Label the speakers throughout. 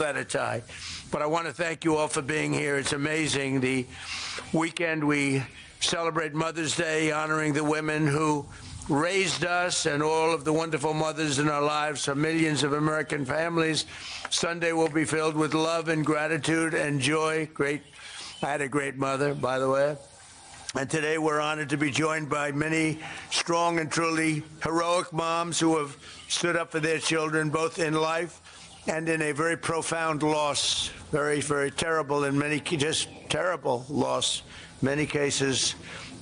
Speaker 1: that a tie. But I want to thank you all for being here. It's amazing. The weekend we celebrate Mother's Day, honoring the women who raised us and all of the wonderful mothers in our lives for millions of American families. Sunday will be filled with love and gratitude and joy. I had a great mother, by the way. And today we're honored to be joined by many strong and truly heroic moms who have stood up for their children, both in life and in a very profound loss. Very, very terrible in many, just terrible loss, many cases.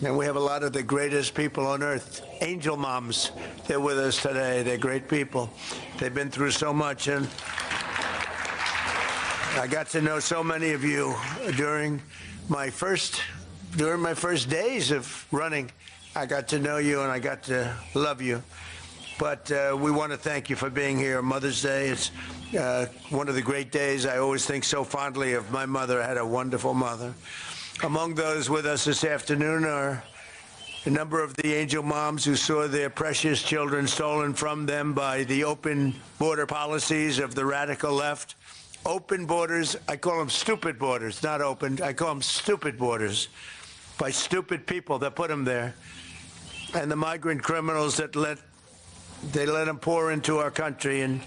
Speaker 1: And we have a lot of the greatest people on earth, angel moms. They're with us today. They're great people. They've been through so much. And I got to know so many of you during my first days of running. I got to know you and I got to love you. But we want to thank you for being here. Mother's Day, it's one of the great days. I always think so fondly of my mother. I had a wonderful mother. Among those with us this afternoon are a number of the angel moms who saw their precious children stolen from them by the open border policies of the radical left. Open borders, I call them stupid borders, not open. I call them stupid borders by stupid people that put them there. And the migrant criminals that let them pour into our country, and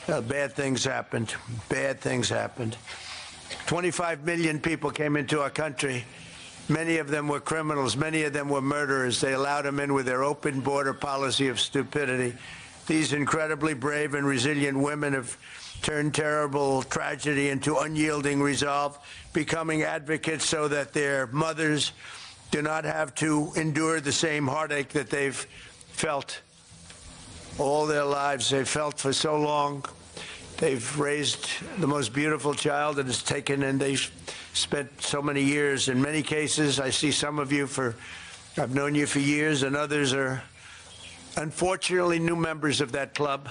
Speaker 1: bad things happened. Bad things happened. 25 million people came into our country. Many of them were criminals. Many of them were murderers. They allowed them in with their open border policy of stupidity. These incredibly brave and resilient women have turned terrible tragedy into unyielding resolve, becoming advocates so that their mothers do not have to endure the same heartache that they've felt all their lives. They've felt for so long. They've raised the most beautiful child that has taken, and they've spent so many years. In many cases, I see some of you I've known you for years, and others are unfortunately new members of that club.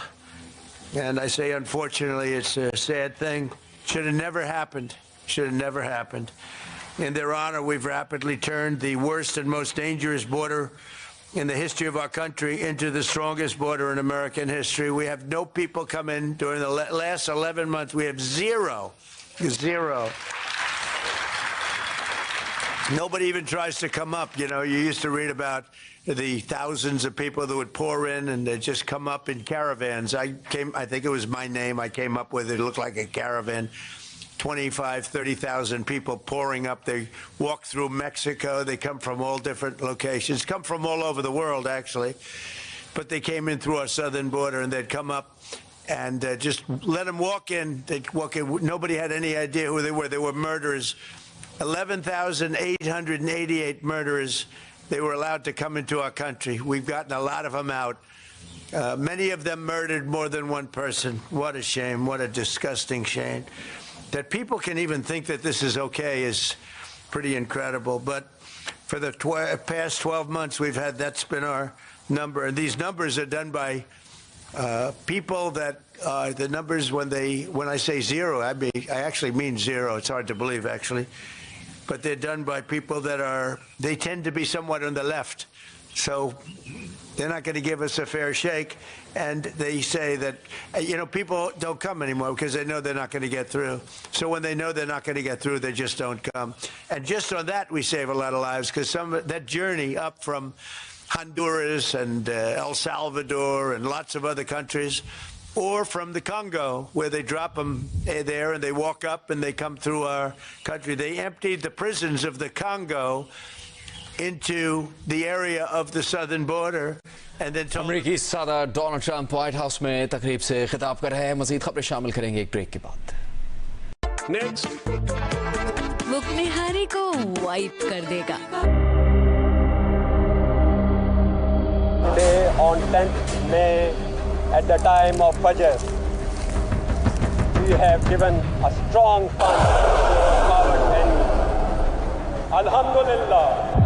Speaker 1: And I say unfortunately, it's a sad thing. Should have never happened. Should have never happened. In their honor, we've rapidly turned the worst and most dangerous border in the history of our country into the strongest border in American history. We have no people come in during the last 11 months. We have zero. Nobody even tries to come up. You know, you used to read about the thousands of people that would pour in and they'd just come up in caravans. I think it was my name I came up with. It looked like a caravan. 25, 30,000 people pouring up. They walk through Mexico. They come from all different locations, come from all over the world, actually. But they came in through our southern border, and they'd come up and just let them walk in. They'd walk in. Nobody had any idea who they were. They were murderers. 11,888 murderers. They were allowed to come into our country. We've gotten a lot of them out. Many of them murdered more than one person. What a shame. What a disgusting shame. That people can even think that this is okay is pretty incredible. But for the past 12 months, that's been our number. And these numbers are done by people that the numbers, when I say zero, I actually mean zero. It's hard to believe, actually. But they're done by people they tend to be somewhat on the left. So they're not going to give us a fair shake. And they say that, people don't come anymore because they know they're not going to get through. So when they know they're not going to get through, they just don't come. And just on that, we save a lot of lives, because that journey up from Honduras and El Salvador and lots of other countries, or from the Congo, where they drop them there and they walk up and they come through our country. They emptied the prisons of the Congo into the area of the southern border, and then
Speaker 2: अमेरिकी सदर Donald Trump white house में तकरीब से खिताब कर रहे हैं। मज़ीद खबरें शामिल करेंगे एक ब्रेक के बाद।
Speaker 3: नेक्स्ट
Speaker 4: वो अपने हारे को वाइप कर देगा।
Speaker 5: Today on 10th May at the time of Fajr, we have given a strong punch to our coward enemy. Alhamdulillah.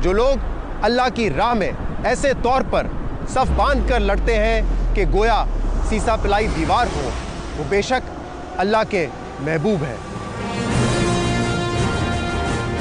Speaker 6: जो लोग अल्लाह की राह में ऐसे तौर पर सफ बांध कर लड़ते हैं कि गोया सीसा पिलाई दीवार हो, वो बेशक अल्लाह के महबूब हैं।